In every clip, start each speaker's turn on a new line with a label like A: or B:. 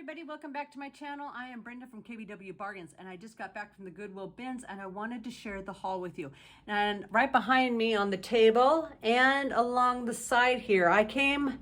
A: everybody, welcome back to my channel. I am Brenda from KBW Bargains, and I just got back from the Goodwill bins and I wanted to share the haul with you. And right behind me on the table and along the side here, I came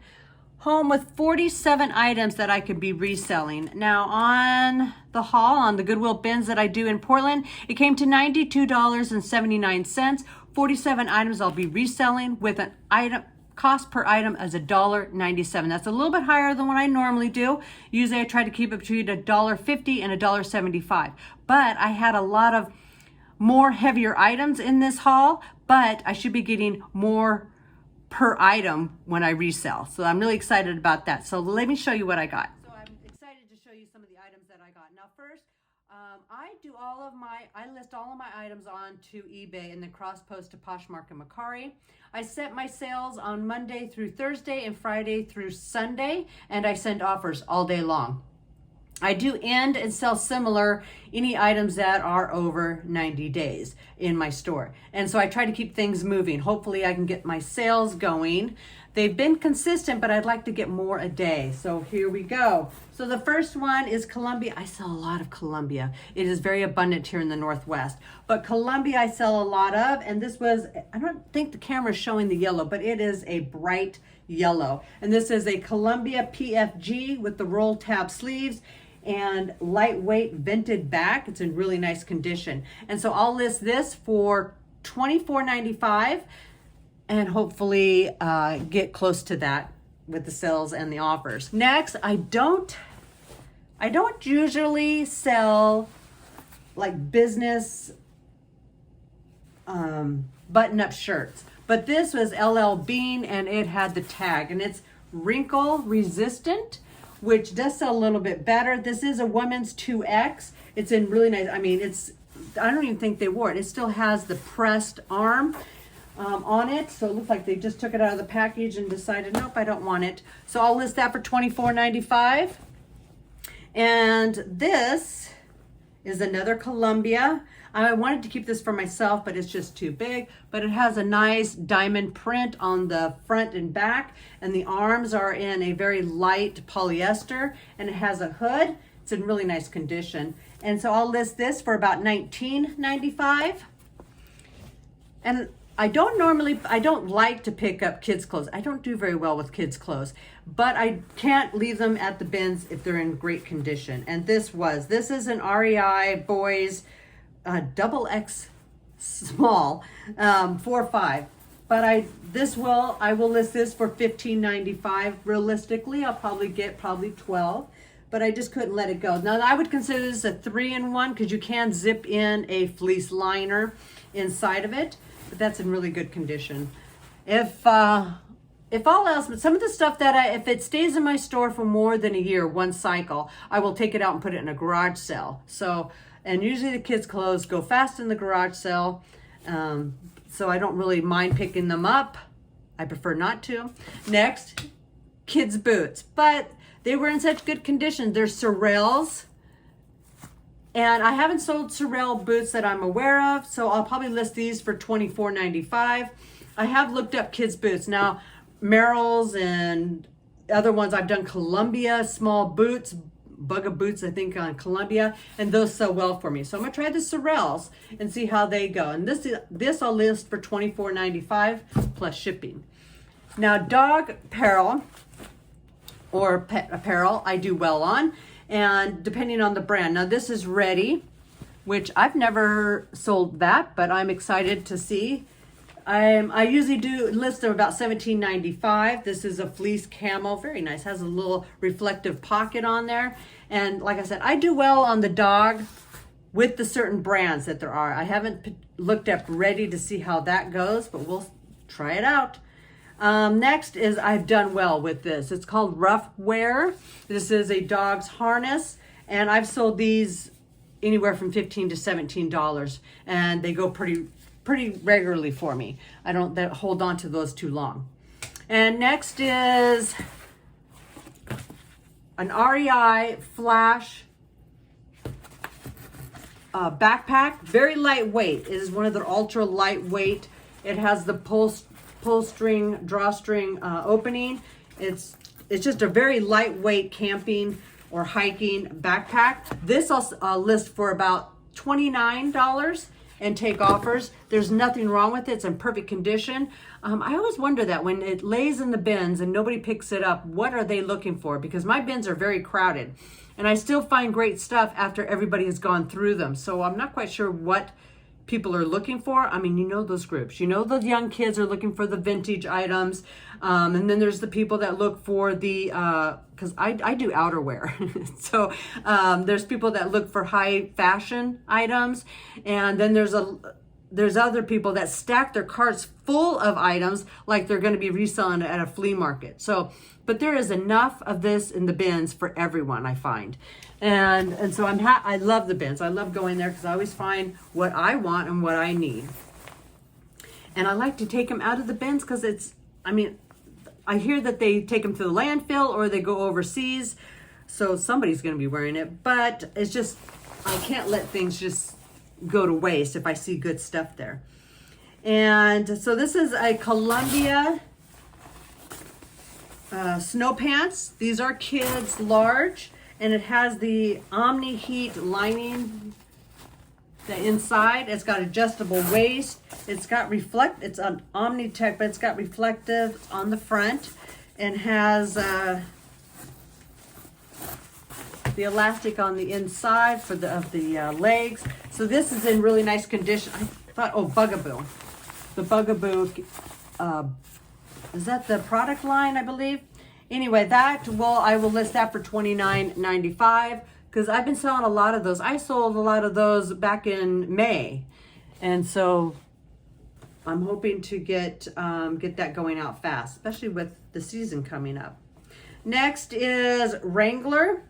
A: home with 47 items that I could be reselling. Now on the haul, on the Goodwill bins that I do in Portland, it came to $92.79. 47 items I'll be reselling with an item cost per item as $1.97. That's a little bit higher than what I normally do. Usually I try to keep it between $1.50 and $1.75. But I had a lot of more heavier items in this haul, but I should be getting more per item when I resell. So I'm really excited about that. So let me show you what I got. So I'm excited to show you some of the items that I got. Now first, I list all of my items onto eBay and then cross post to Poshmark and Mercari. I set my sales on Monday through Thursday and Friday through Sunday, and I send offers all day long. I do end and sell similar any items that are over 90 days in my store. And so I try to keep things moving. Hopefully I can get my sales going. They've been consistent, but I'd like to get more a day. So here we go. So the first one is Columbia. I sell a lot of Columbia. It is very abundant here in the Northwest. But Columbia I sell a lot of, and this was, I don't think the camera is showing the yellow, but it is a bright yellow. And this is a Columbia PFG with the roll tab sleeves and lightweight vented back. It's in really nice condition. And so I'll list this for $24.95 and hopefully get close to that with the sales and the offers. Next, I don't usually sell like business button-up shirts, but this was LL Bean and it had the tag and it's wrinkle resistant, which does sell a little bit better. This is a women's 2X. It's in really nice, I don't even think they wore it. It still has the pressed arm on it. So it looks like they just took it out of the package and decided, nope, I don't want it. So I'll list that for $24.95. And this is another Columbia. I wanted to keep this for myself, but it's just too big. But it has a nice diamond print on the front and back, and the arms are in a very light polyester, and it has a hood. It's in really nice condition. And so I'll list this for about $19.95. And I don't like to pick up kids' clothes. I don't do very well with kids' clothes, but I can't leave them at the bins if they're in great condition. And this is an REI boys double X small 4-5. But I will list this for $15.95. Realistically, I'll probably get 12, but I just couldn't let it go. Now I would consider this a 3-in-1 because you can zip in a fleece liner inside of it. But that's in really good condition. If all else, but some of the stuff that if it stays in my store for more than a year, one cycle, I will take it out and put it in a garage sale. So, and usually the kids' clothes go fast in the garage sale. So I don't really mind picking them up. I prefer not to. Next, kids' boots, but they were in such good condition. They're Sorels. And I haven't sold Sorel boots that I'm aware of, so I'll probably list these for $24.95. I have looked up kids' boots. Now, Merrell's and other ones, I've done Columbia small boots, Bugga boots, I think, on Columbia, and those sell well for me. So I'm gonna try the Sorels and see how they go. And this I'll list for $24.95 plus shipping. Now, dog apparel or pet apparel, I do well on. And depending on the brand. Now this is Ready, which I've never sold that, but I'm excited to see. I usually do list of about $17.95. This is a fleece camo, very nice. Has a little reflective pocket on there. And like I said, I do well on the dog with the certain brands that there are. I haven't looked up Ready to see how that goes, but we'll try it out. Next is I've done well with this. It's called Rough Wear. This is a dog's harness, and I've sold these anywhere from $15 to $17, and they go pretty regularly for me. I don't hold on to those too long. And next is an REI Flash backpack. Very lightweight. It is one of the ultra lightweight. It has the pull string, drawstring opening. It's just a very lightweight camping or hiking backpack. This I'll list for about $29 and take offers. There's nothing wrong with it. It's in perfect condition. I always wonder that when it lays in the bins and nobody picks it up, what are they looking for? Because my bins are very crowded and I still find great stuff after everybody has gone through them. So I'm not quite sure what people are looking for. I mean, you know those groups. You know the young kids are looking for the vintage items. And then there's the people that look for the, because I do outerwear. So there's people that look for high fashion items. And then there's other people that stack their carts full of items like they're going to be reselling at a flea market. So, but there is enough of this in the bins for everyone, I find. And so I love the bins. I love going there because I always find what I want and what I need. And I like to take them out of the bins because I hear that they take them to the landfill or they go overseas. So somebody's going to be wearing it, but it's just, I can't let things just go to waste if I see good stuff there. And so this is a Columbia snow pants. These are kids large. And it has the Omni Heat lining the inside. It's got adjustable waist. It's got it's an Omni-Tech, but it's got reflective on the front and has the elastic on the inside for the legs. So this is in really nice condition. I thought, Bugaboo. The Bugaboo, is that the product line, I believe? Anyway, I will list that for $29.95 because I've been selling a lot of those. I sold a lot of those back in May. And so I'm hoping to get that going out fast, especially with the season coming up. Next is Wrangler.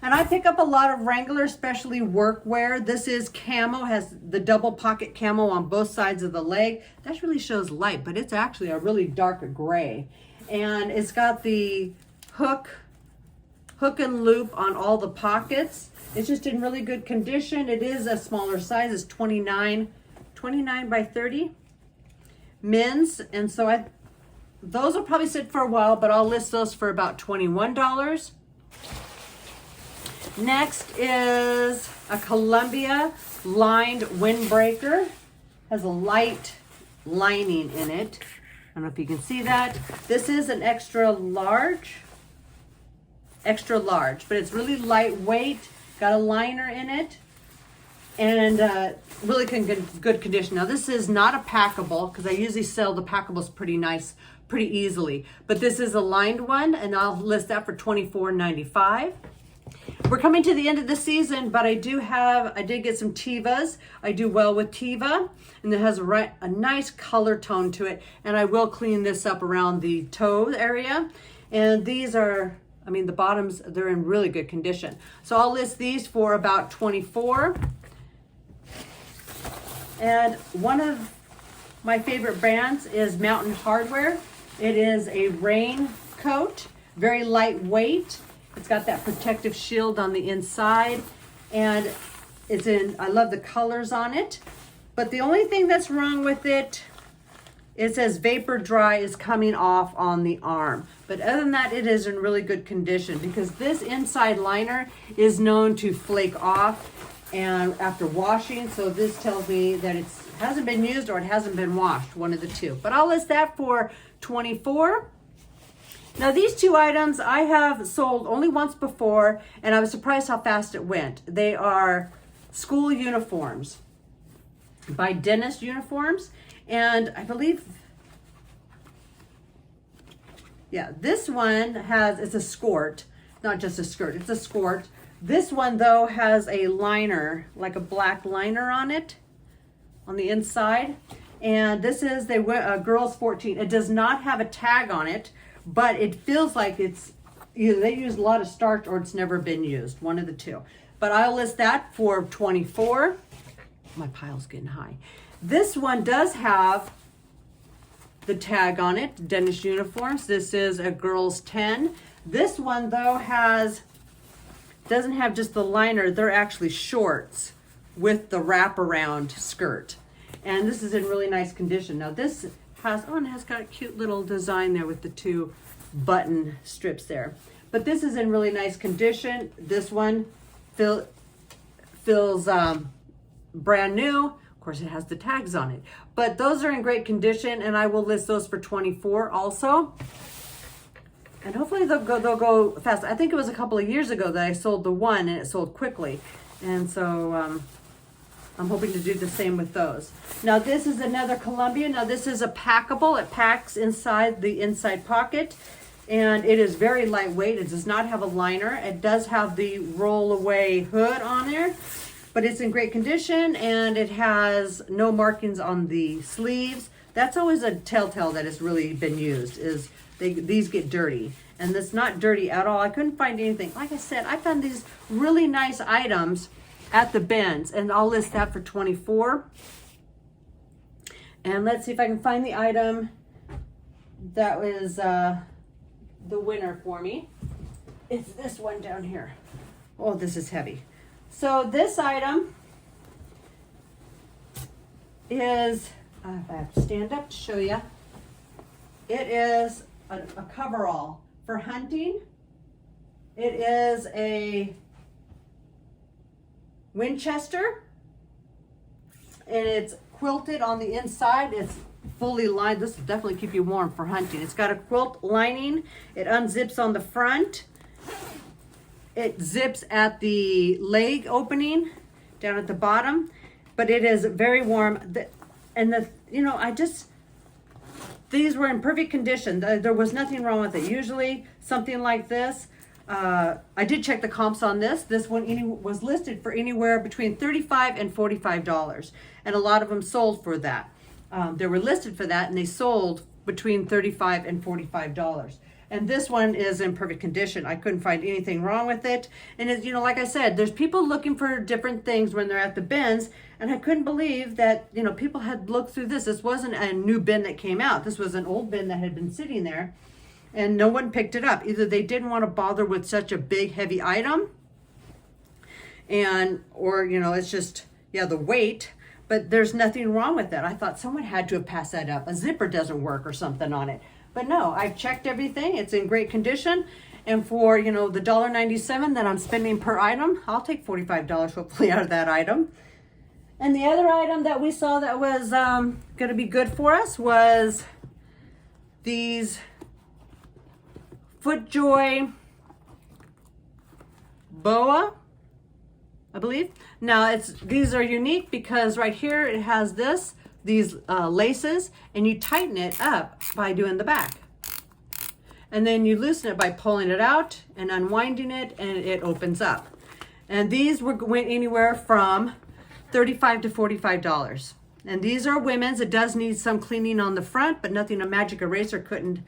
A: And I pick up a lot of Wrangler, especially workwear. This is camo, has the double pocket camo on both sides of the leg. That really shows light, but it's actually a really dark gray. And it's got the hook and loop on all the pockets. It's just in really good condition. It is a smaller size. It's 29 by 30 men's. And so those will probably sit for a while, but I'll list those for about $21. Next is a Columbia lined windbreaker. Has a light lining in it. I don't know if you can see that. This is an extra large, but it's really lightweight, got a liner in it, and really good condition. Now this is not a packable, because I usually sell the packables pretty easily, but this is a lined one, and I'll list that for $24.95. We're coming to the end of the season, but I did get some Tevas. I do well with Teva, and it has a nice color tone to it. And I will clean this up around the toe area. And these are, the bottoms, they're in really good condition. So I'll list these for about $24. And one of my favorite brands is Mountain Hardwear. It is a raincoat, very lightweight. It's got that protective shield on the inside, and I love the colors on it. But the only thing that's wrong with it, it says vapor dry is coming off on the arm. But other than that, it is in really good condition because this inside liner is known to flake off and after washing. So this tells me that it hasn't been used or it hasn't been washed, one of the two. But I'll list that for $24. Now these two items I have sold only once before, and I was surprised how fast it went. They are school uniforms by Dentist Uniforms, and I believe, this one it's a skirt, not just a skirt, it's a skirt. This one though has a liner, like a black liner on it, on the inside, and this is girls 14. It does not have a tag on it, but it feels like it's either they use a lot of starch or it's never been used, one of the two. But I'll list that for $24. My pile's getting high. This one does have the tag on it, Dentist Uniforms. This is a girls 10. This one though doesn't have just the liner, they're actually shorts with the wraparound skirt. And this is in really nice condition. Now this has got a cute little design there with the two button strips there. But this is in really nice condition. This one feels brand new. Of course, it has the tags on it. But those are in great condition, and I will list those for $24 also. And hopefully they'll go fast. I think it was a couple of years ago that I sold the one, and it sold quickly. And so I'm hoping to do the same with those. Now this is another Columbia. Now this is a packable. It packs inside the inside pocket, and it is very lightweight. It does not have a liner. It does have the roll away hood on there, but it's in great condition, and it has no markings on the sleeves. That's always a telltale that it's really been used, is these get dirty. And it's not dirty at all. I couldn't find anything. Like I said, I found these really nice items at the bins, and I'll list that for $24. And let's see if I can find the item that was the winner for me. It's this one down here. Oh, this is heavy. So this item is, if I have to stand up to show you, it is a coverall for hunting. It is a Winchester, and it's quilted on the inside. It's fully lined. This will definitely keep you warm for hunting. It's got a quilt lining. It unzips on the front. It zips at the leg opening down at the bottom, but it is very warm. These were in perfect condition. There was nothing wrong with it. Usually something like this, I did check the comps on this. This one was listed for anywhere between $35 and $45, and a lot of them sold for that. They were listed for that, and they sold between $35 and $45. And this one is in perfect condition. I couldn't find anything wrong with it. And it's, like I said, there's people looking for different things when they're at the bins, and I couldn't believe that, people had looked through this. This wasn't a new bin that came out. This was an old bin that had been sitting there, and no one picked it up. Either they didn't want to bother with such a big, heavy item, or it's just, the weight, but there's nothing wrong with it. I thought someone had to have passed that up. A zipper doesn't work or something on it. But no, I've checked everything. It's in great condition. And for, the $1.97 that I'm spending per item, I'll take $45 hopefully out of that item. And the other item that we saw that was going to be good for us was these FootJoy boa, I believe. Now these are unique because right here it has these laces, and you tighten it up by doing the back, and then you loosen it by pulling it out and unwinding it, and it opens up. And these went anywhere from $35 to $45. And these are women's. It does need some cleaning on the front, but nothing a magic eraser couldn't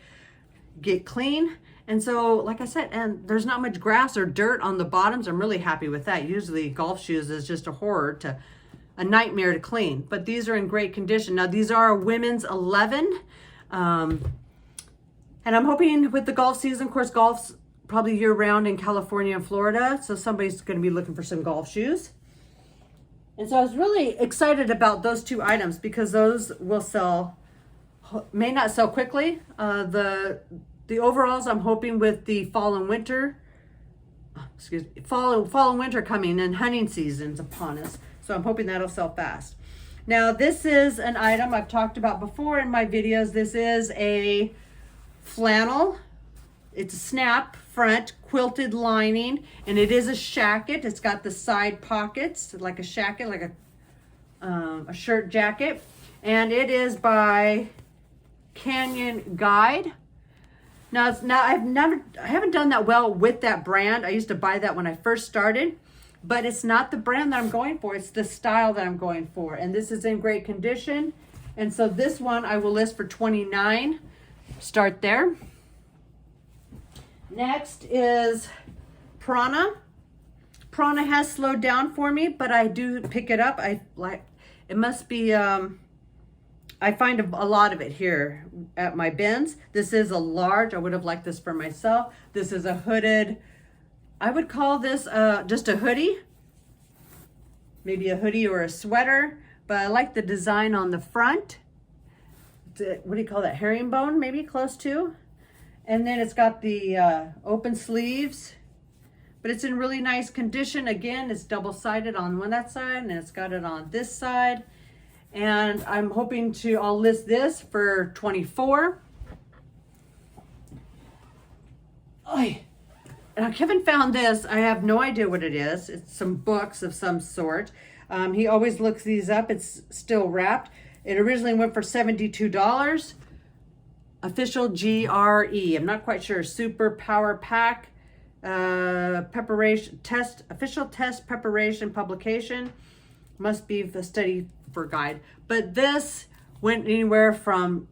A: get clean. And so, like I said, and there's not much grass or dirt on the bottoms. I'm really happy with that. Usually golf shoes is just a nightmare to clean, but these are in great condition. Now these are a women's 11, and I'm hoping with the golf season, of course, golf's probably year round in California and Florida, so somebody's going to be looking for some golf shoes. And so I was really excited about those two items because those may not sell quickly. The overalls, I'm hoping with the fall and winter coming, and hunting season's upon us. So I'm hoping that'll sell fast. Now this is an item I've talked about before in my videos. This is a flannel. It's a snap front quilted lining, and it is a shacket. It's got the side pockets like a shacket, like a shirt jacket. And it is by Canyon Guide. Now I haven't done that well with that brand. I used to buy that when I first started. But it's not the brand that I'm going for. It's the style that I'm going for. And this is in great condition. And so this one I will list for $29. Start there. Next is Prana. Prana has slowed down for me, but I do pick it up. It must be, I find a lot of it here at my bins. This is a large. I would have liked this for myself. This is a hooded, I would call this just a hoodie, maybe a hoodie or a sweater, but I like the design on the front. What do you call that? Herringbone, maybe close to. And then it's got the open sleeves, but it's in really nice condition. Again, it's double-sided on that side, and it's got it on this side. And I'm hoping I'll list this for $24. Now Kevin found this. I have no idea what it is. It's some books of some sort. He always looks these up. It's still wrapped. It originally went for $72. Official GRE. I'm not quite sure. Super Power Pack. Preparation test. Official test preparation publication. Must be the study for guide. But this went anywhere from,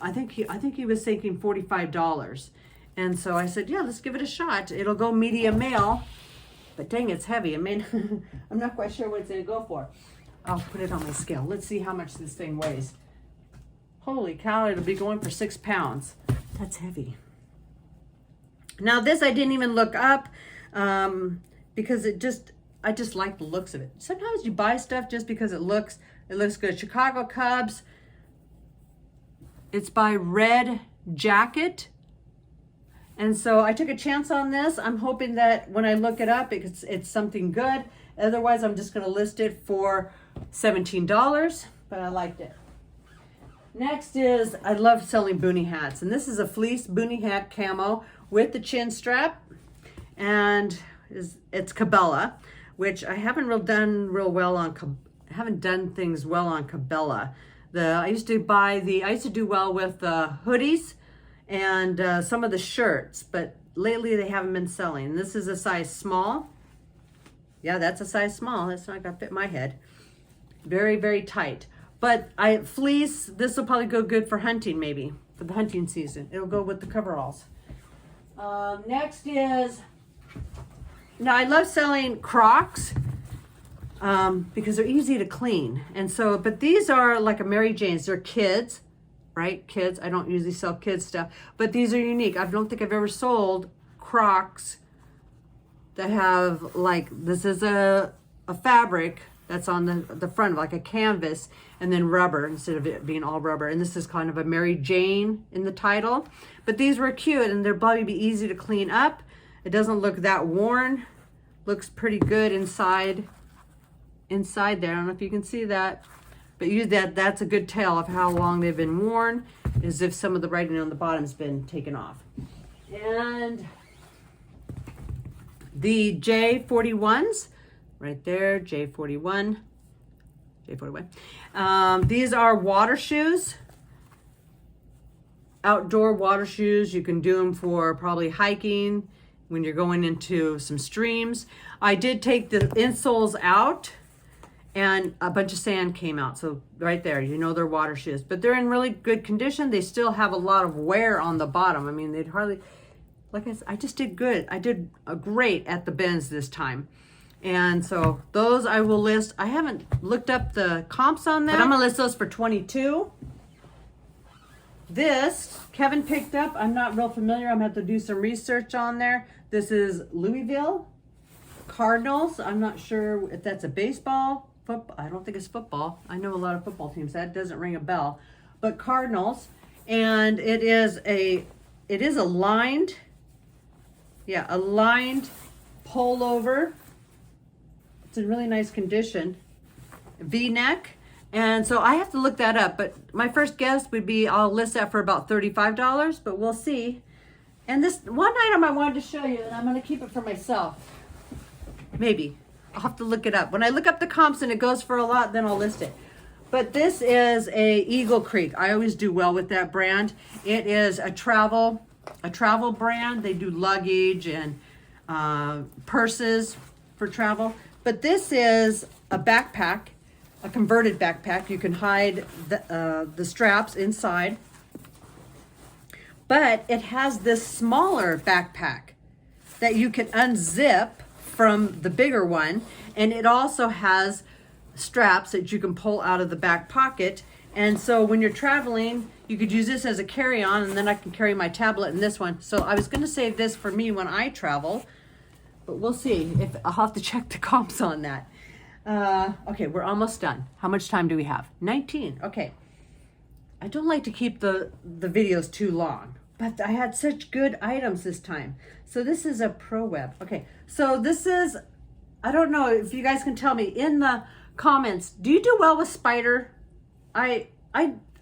A: I think he was thinking $45. And so I said, yeah, let's give it a shot. It'll go medium male, but dang, it's heavy. I mean, I'm not quite sure what it's gonna go for. I'll put it on my scale. Let's see how much this thing weighs. Holy cow, it'll be going for 6 pounds. That's heavy. Now this I didn't even look up because I just like the looks of it. Sometimes you buy stuff just because it looks good. Chicago Cubs. It's by Red Jacket. And so I took a chance on this. I'm hoping that when I look it up, it's something good. Otherwise, I'm just going to list it for $17, but I liked it. Next is, I love selling boonie hats. And this is a fleece boonie hat camo with the chin strap. And it's Cabela, which I haven't done things well on Cabela. I used to do well with the hoodies and some of the shirts, but lately they haven't been selling. This is a size small. Yeah, that's a size small. That's not gonna fit my head. Very, very tight. But fleece, this will probably go good for hunting, maybe, for the hunting season. It'll go with the coveralls. Next is, now I love selling Crocs because they're easy to clean. And so, but these are like a Mary Jane's. They're kids. Right? Kids. I don't usually sell kids stuff, but these are unique. I don't think I've ever sold Crocs that have this is a fabric that's on the front, like a canvas, and then rubber instead of it being all rubber. And this is kind of a Mary Jane in the title, but these were cute and they'll probably be easy to clean up. It doesn't look that worn. Looks pretty good inside there. I don't know if you can see that. But that's a good tell of how long they've been worn, is if some of the writing on the bottom's been taken off. And the J41s, right there, J41. These are water shoes, outdoor water shoes. You can do them for probably hiking when you're going into some streams. I did take the insoles out, and a bunch of sand came out. So right there, they're water shoes, but they're in really good condition. They still have a lot of wear on the bottom. I mean, they'd hardly, like I said, I just did good. I did great at the bends this time. And so those I will list. I haven't looked up the comps on that, but I'm gonna list those for $22. This Kevin picked up. I'm not real familiar. I'm gonna have to do some research on there. This is Louisville Cardinals. I'm not sure if that's a baseball. Football. I don't think it's football. I know a lot of football teams. That doesn't ring a bell. But Cardinals, and it is a lined, a lined pullover. It's in really nice condition. V-neck. And so I have to look that up, but my first guess would be I'll list that for about $35, but we'll see. And this one item I wanted to show you, and I'm going to keep it for myself. Maybe. I'll have to look it up. When I look up the comps and it goes for a lot, then I'll list it. But this is a Eagle Creek. I always do well with that brand. It is a travel brand. They do luggage and purses for travel. But this is a backpack, a converted backpack. You can hide the straps inside. But it has this smaller backpack that you can unzip from the bigger one, and it also has straps that you can pull out of the back pocket. And so when you're traveling, you could use this as a carry-on, and then I can carry my tablet in this one. So I was going to save this for me when I travel, but we'll see. If I'll have to check the comps on that. Okay, we're almost done. How much time do we have? 19. Okay. I don't like to keep the videos too long. but I had such good items this time. So this is a Pro Web. Okay, so this is, I don't know if you guys can tell me in the comments, do you do well with spider? I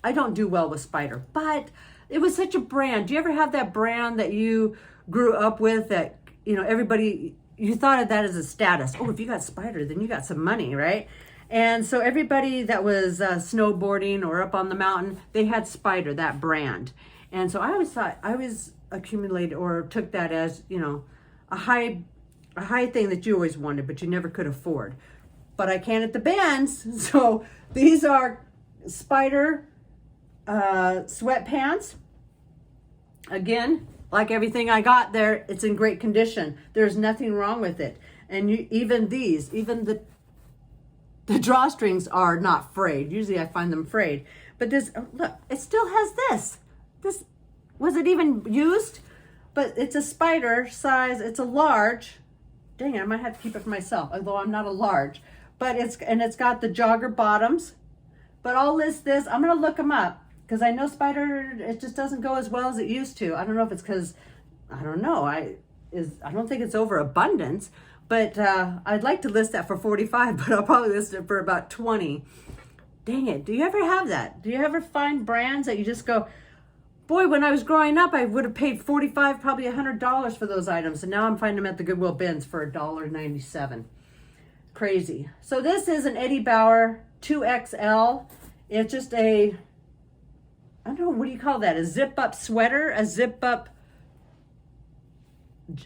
A: don't do well with spider, but it was such a brand. Do you ever have that brand that you grew up with that, you know, everybody, you thought of that as a status? Oh, if you got spider, then you got some money, right? And so everybody that was snowboarding or up on the mountain, they had spider, that brand. And so I always thought, I was accumulated or took that as, you know, a high thing that you always wanted, but you never could afford. But I can at the bands. So these are spider sweatpants. Again, like everything I got there, it's in great condition. There's nothing wrong with it. And even the drawstrings are not frayed. Usually I find them frayed. But this, look, it still has this. This, was it even used? But it's a spider size, it's a large. Dang it, I might have to keep it for myself, although I'm not a large. But it's got the jogger bottoms. But I'll list this, I'm gonna look them up, because I know spider, it just doesn't go as well as it used to. I don't know if it's because, I don't know, I don't think it's overabundance, but I'd like to list that for 45, but I'll probably list it for about 20. Dang it, do you ever have that? Do you ever find brands that you just go, boy, when I was growing up, I would have paid $45, probably $100 for those items, and now I'm finding them at the Goodwill bins for $1.97. Crazy. So this is an Eddie Bauer 2XL. It's just a, I don't know, what do you call that? A zip-up sweater, a zip-up,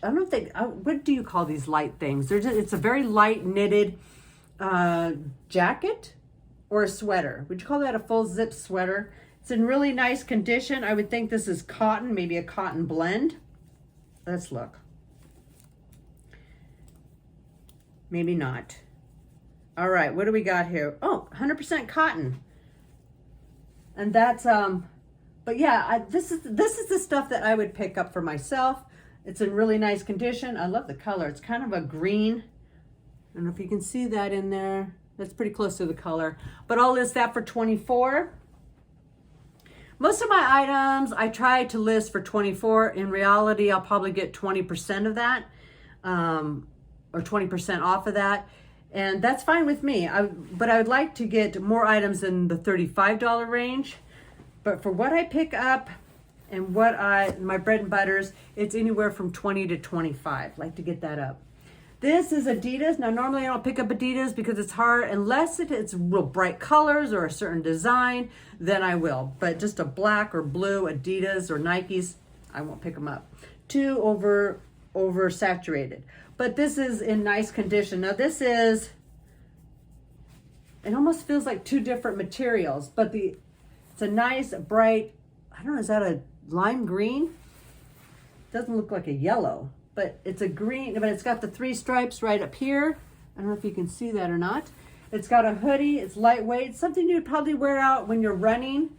A: I don't think, what do you call these light things? It's a very light knitted jacket or a sweater. Would you call that a full zip sweater? It's in really nice condition. I would think this is cotton, maybe a cotton blend. Let's look. Maybe not. All right, what do we got here? Oh, 100% cotton. And that's, but yeah, this is the stuff that I would pick up for myself. It's in really nice condition. I love the color. It's kind of a green. I don't know if you can see that in there. That's pretty close to the color. But I'll list that for 24. Most of my items I try to list for 24. In reality, I'll probably get 20% of that, or 20% off of that. And that's fine with me. But I would like to get more items in the $35 range. But for what I pick up and my bread and butters, it's anywhere from 20 to 25. I'd like to get that up. This is Adidas. Now, normally I don't pick up Adidas because it's hard. Unless it's real bright colors or a certain design, then I will. But just a black or blue Adidas or Nikes, I won't pick them up. Too oversaturated. But this is in nice condition. Now this is, it almost feels like two different materials, but it's a nice bright, I don't know, is that a lime green? Doesn't look like a yellow, but it's a green, but it's got the 3 stripes right up here. I don't know if you can see that or not. It's got a hoodie, it's lightweight, something you'd probably wear out when you're running.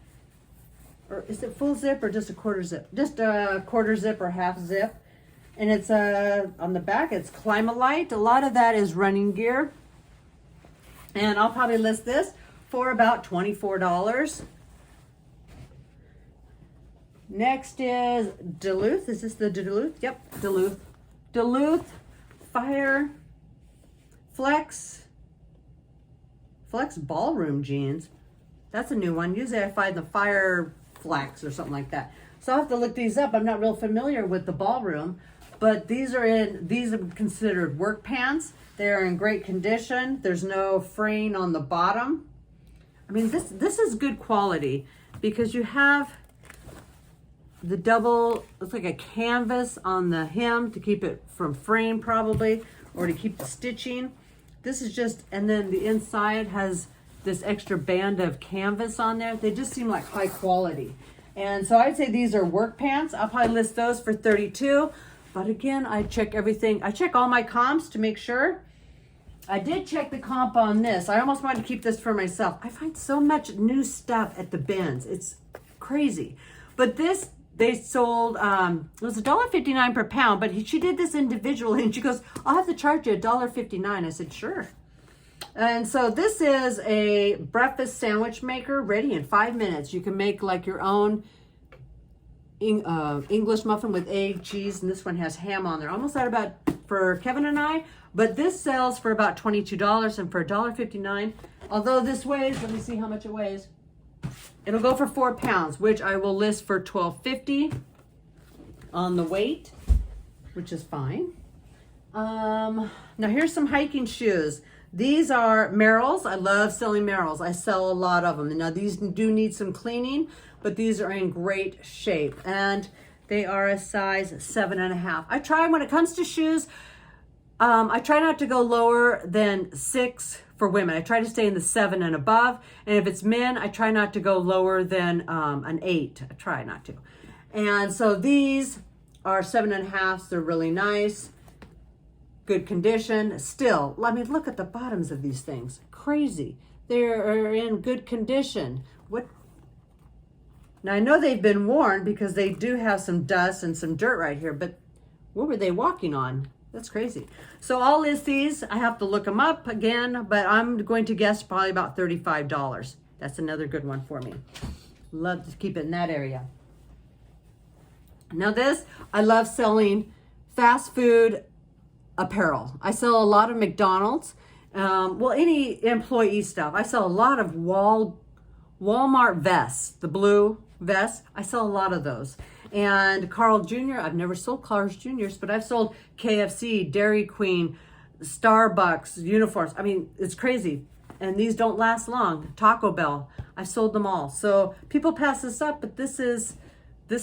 A: Or is it full zip or just a quarter zip? Just a quarter zip or half zip. And it's on the back, it's Climalite. A lot of that is running gear. And I'll probably list this for about $24. Next is Duluth. Is this the Duluth? Yep, Duluth. Duluth Fire Flex Ballroom Jeans. That's a new one. Usually I find the Fire Flex or something like that. So I'll have to look these up. I'm not real familiar with the ballroom. But these are considered work pants. They're in great condition. There's no fraying on the bottom. I mean, this is good quality because you have the double, it's like a canvas on the hem to keep it from fraying probably, or to keep the stitching. This is just, and then the inside has this extra band of canvas on there. They just seem like high quality. And so I'd say these are work pants. I'll probably list those for $32. But again, I check everything. I check all my comps to make sure. I did check the comp on this. I almost wanted to keep this for myself. I find so much new stuff at the bins. It's crazy. But this, they sold, it was $1.59 per pound, but she did this individually, and she goes, I'll have to charge you $1.59. I said, sure. And so this is a breakfast sandwich maker ready in 5 minutes. You can make like your own English muffin with egg, cheese, and this one has ham on there. Almost out about for Kevin and I, but this sells for about $22 and for $1.59. Although this weighs, let me see how much it weighs. It'll go for 4 pounds, which I will list for $12.50 on the weight, which is fine. Now here's some hiking shoes. These are Merrells. I love selling Merrells. I sell a lot of them. Now these do need some cleaning, but these are in great shape, and they are a size 7.5. I try, when it comes to shoes, I try not to go lower than 6 for women. I try to stay in the 7 and above, and if it's men, I try not to go lower than an 8. I try not to. And so these are 7.5. They're really nice, good condition. Still, I mean, look at the bottoms of these things. Crazy. They're in good condition. What? Now I know they've been worn because they do have some dust and some dirt right here, but what were they walking on? That's crazy. So I'll list these. I have to look them up again, but I'm going to guess probably about $35. That's another good one for me. Love to keep it in that area. Now this, I love selling fast food apparel. I sell a lot of McDonald's, well, any employee stuff. I sell a lot of Walmart vests, the blue vests. I sell a lot of those. And Carl Jr., I've never sold Carl's Jr.'s, but I've sold KFC, Dairy Queen, Starbucks, uniforms. I mean, it's crazy. And these don't last long. Taco Bell, I've sold them all. So people pass this up, but this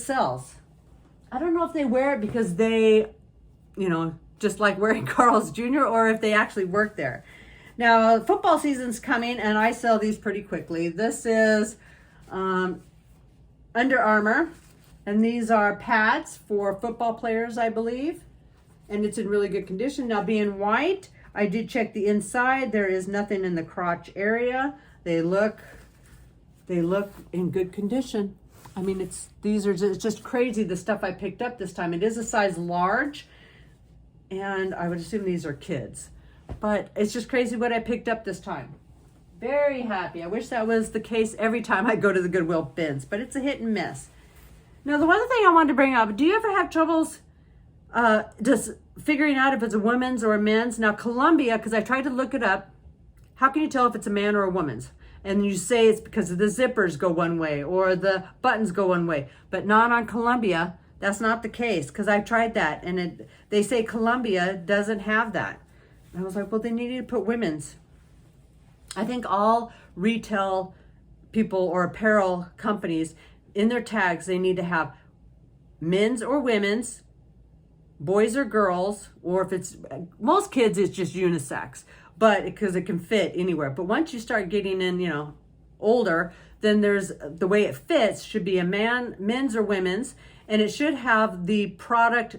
A: sells. I don't know if they wear it because they, just like wearing Carl's Jr., or if they actually work there. Now, football season's coming, and I sell these pretty quickly. This is Under Armour, and these are pads for football players, I believe, and it's in really good condition. Now, being white, I did check the inside. There is nothing in the crotch area. They look in good condition. I mean, it's just crazy, the stuff I picked up this time. It is a size large, and I would assume these are kids. But it's just crazy what I picked up this time. Very happy. I wish that was the case every time I go to the Goodwill bins, but it's a hit and miss. Now, the one thing I wanted to bring up, do you ever have troubles just figuring out if it's a woman's or a men's? Now, Columbia, because I tried to look it up, how can you tell if it's a man or a woman's? And you say it's because the zippers go one way or the buttons go one way, but not on Columbia. That's not the case, because I tried that, and they say Columbia doesn't have that. And I was like, well, they needed to put women's. I think all retail people or apparel companies, in their tags, they need to have men's or women's, boys or girls, or if it's, most kids, it's just unisex, but because it can fit anywhere. But once you start getting in, older, then there's the way it fits should be a men's or women's, and it should have the product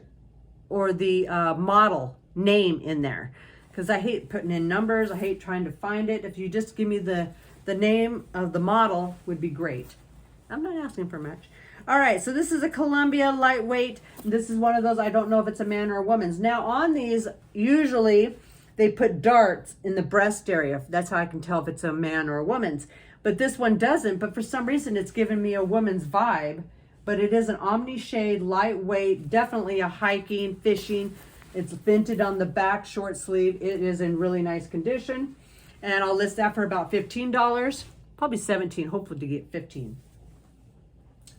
A: or the model name in there. Because I hate putting in numbers. I hate trying to find it. If you just give me the name of the model, would be great. I'm not asking for much. All right, so this is a Columbia lightweight. This is one of those, I don't know if it's a man or a woman's. Now on these, usually they put darts in the breast area. That's how I can tell if it's a man or a woman's. But this one doesn't, but for some reason it's giving me a woman's vibe. But it is an omni shade, lightweight, definitely a hiking, fishing. It's vented on the back, short sleeve. It is in really nice condition. And I'll list that for about $15, probably $17, hopefully to get $15.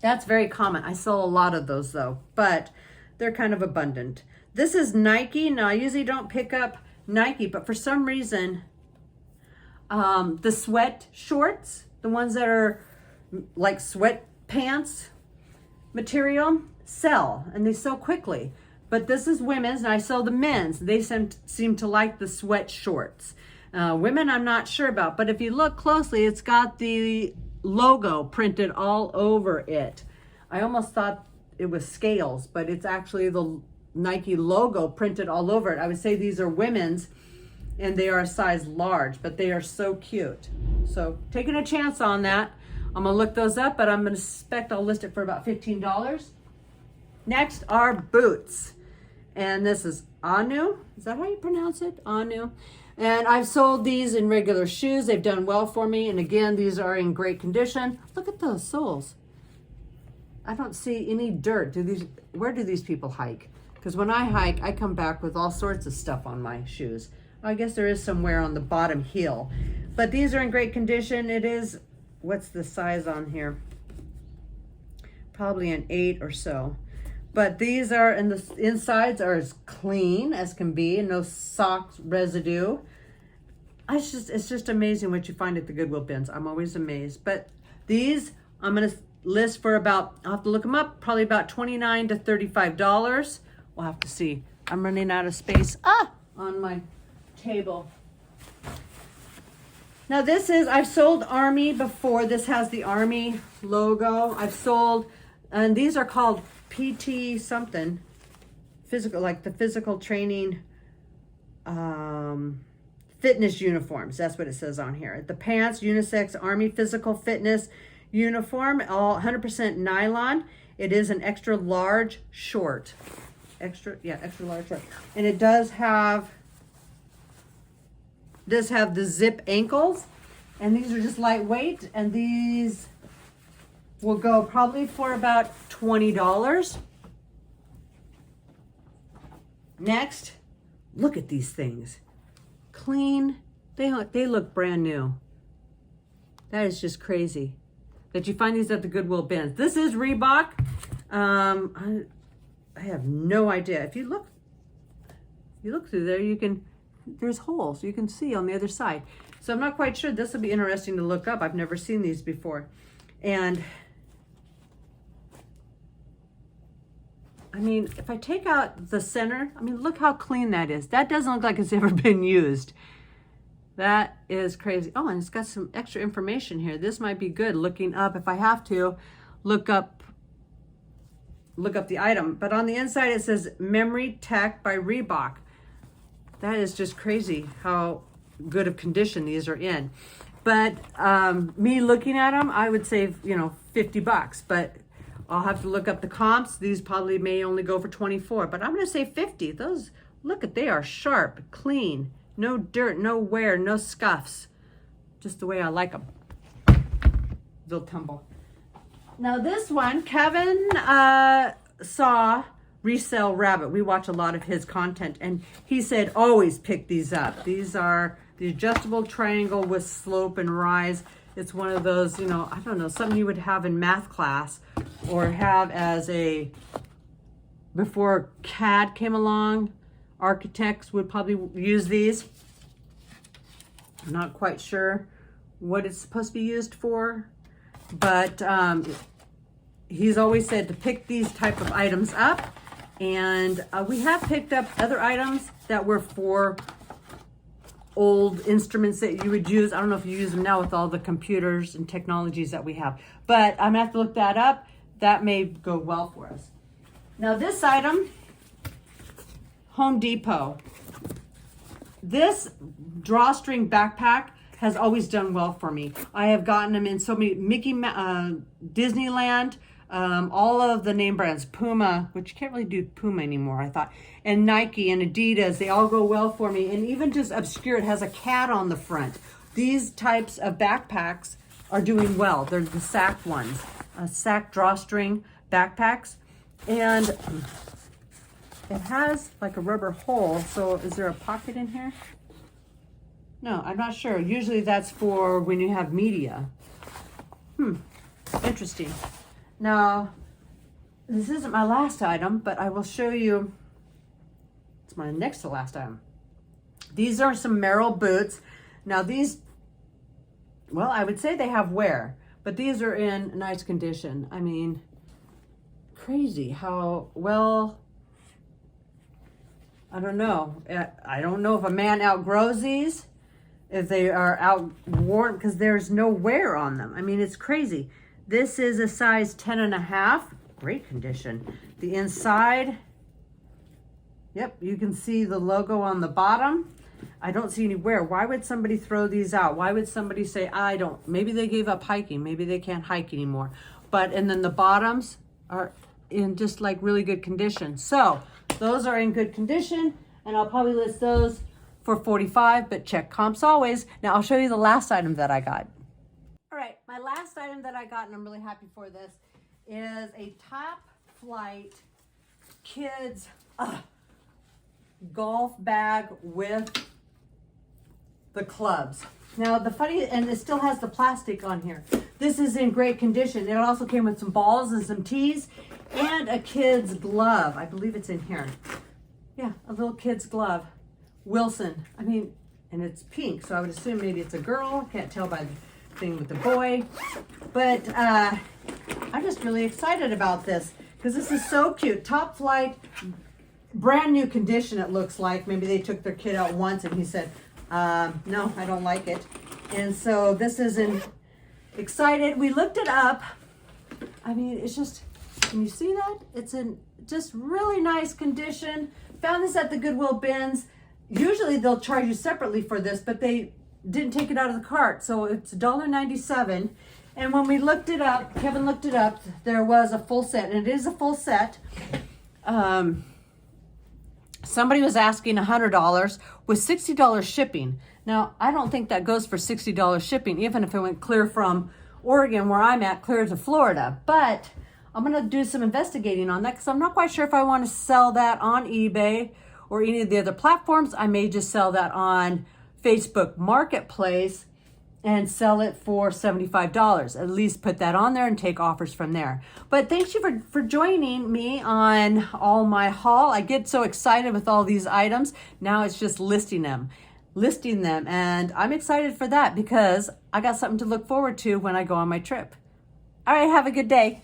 A: That's very common. I sell a lot of those though, but they're kind of abundant. This is Nike. Now I usually don't pick up Nike, but for some reason, the sweat shorts, the ones that are like sweatpants material, sell, and they sell quickly. But this is women's, and I sell the men's. They seem to like the sweat shorts. Women, I'm not sure about, but if you look closely, it's got the logo printed all over it. I almost thought it was scales, but it's actually the Nike logo printed all over it. I would say these are women's, and they are a size large, but they are so cute. So taking a chance on that. I'm gonna look those up, but I'm gonna suspect I'll list it for about $15. Next are boots. And this is Anu. Is that how you pronounce it? Anu. And I've sold these in regular shoes. They've done well for me. And again, these are in great condition. Look at those soles. I don't see any dirt. Where do these people hike? Because when I hike, I come back with all sorts of stuff on my shoes. I guess there is some wear on the bottom heel. But these are in great condition. It is, what's the size on here? Probably an 8 or so. But these are, and the insides are as clean as can be, and no sock residue. It's just amazing what you find at the Goodwill bins. I'm always amazed. But these, I'm gonna list for about, I'll have to look them up, probably about $29 to $35. We'll have to see. I'm running out of space on my table. Now this is, I've sold Army before. This has the Army logo. I've sold, and these are called PT something, physical, like the physical training, fitness uniforms. That's what it says on here. The pants, unisex Army physical fitness uniform, all 100% nylon. It is an extra large short. Extra large short. And it does have the zip ankles. And these are just lightweight. And these will go probably for about $20. Next, look at these things. Clean. They look brand new. That is just crazy that you find these at the Goodwill bins. This is Reebok. I have no idea. If you look through there, there's holes you can see on the other side. So I'm not quite sure. This will be interesting to look up. I've never seen these before. And I mean, if I take out the center, I mean, look how clean that is. That doesn't look like it's ever been used. That is crazy. Oh, and it's got some extra information here. This might be good looking up if I have to look up the item. But on the inside, it says Memory Tech by Reebok. That is just crazy how good of condition these are in. But me looking at them, I would save, $50, but I'll have to look up the comps. These probably may only go for 24, but I'm going to say 50. Those, they are sharp, clean, no dirt, no wear, no scuffs. Just the way I like them. They'll tumble. Now this one, Kevin saw Resell Rabbit. We watch a lot of his content, and he said always pick these up. These are the adjustable triangle with slope and rise. It's one of those, I don't know, something you would have in math class or have before CAD came along. Architects would probably use these. I'm not quite sure what it's supposed to be used for, but he's always said to pick these type of items up. And we have picked up other items that were for old instruments that you would use. I don't know if you use them now with all the computers and technologies that we have, but I'm gonna have to look that up. That may go well for us. Now this item, Home Depot. This drawstring backpack has always done well for me. I have gotten them in so many, Disneyland, all of the name brands, Puma, which you can't really do Puma anymore, I thought, and Nike and Adidas, they all go well for me. And even just obscure, it has a cat on the front. These types of backpacks are doing well. They're the sack ones, sack drawstring backpacks. And it has like a rubber hole. So is there a pocket in here? No, I'm not sure. Usually that's for when you have media. Interesting. Now, this isn't my last item, but I will show you. It's my next to last item. These are some Merrell boots. Now these, well, I would say they have wear, but these are in nice condition. I mean, crazy how well, I don't know. I don't know if a man outgrows these, if they are outworn, because there's no wear on them. I mean, it's crazy. This is a size 10.5, great condition. The inside, yep, you can see the logo on the bottom. I don't see any wear. Why would somebody throw these out? Why would somebody say, I don't, maybe they gave up hiking, maybe they can't hike anymore. But, and then the bottoms are in just like really good condition. So those are in good condition, and I'll probably list those for $45, but check comps always. Now I'll show you the last item that I got. All right, my last item that I got, and I'm really happy for this, is a top flight kids golf bag with the clubs. Now the funny, and it still has the plastic on here. This is in great condition. It also came with some balls and some tees and a kid's glove. I believe it's in here. Yeah, a little kid's glove. Wilson. I mean, and it's pink, so I would assume maybe it's a girl. Can't tell by the thing with the boy. But I'm just really excited about this because this is so cute. Top flight, brand new condition it looks like. Maybe they took their kid out once and he said, no, I don't like it. And so this is excited. We looked it up. I mean, it's just, can you see that? It's in just really nice condition. Found this at the Goodwill bins. Usually they'll charge you separately for this, but they didn't take it out of the cart. So it's $1.97. And when we looked it up, Kevin looked it up, there was a full set, and it is a full set. Somebody was asking $100 with $60 shipping. Now, I don't think that goes for $60 shipping, even if it went clear from Oregon, where I'm at, clear to Florida. But I'm going to do some investigating on that because I'm not quite sure if I want to sell that on eBay or any of the other platforms. I may just sell that on Facebook Marketplace and sell it for $75. At least put that on there and take offers from there. But thank you for joining me on all my haul. I get so excited with all these items. Now it's just listing them. And I'm excited for that because I got something to look forward to when I go on my trip. All right, have a good day.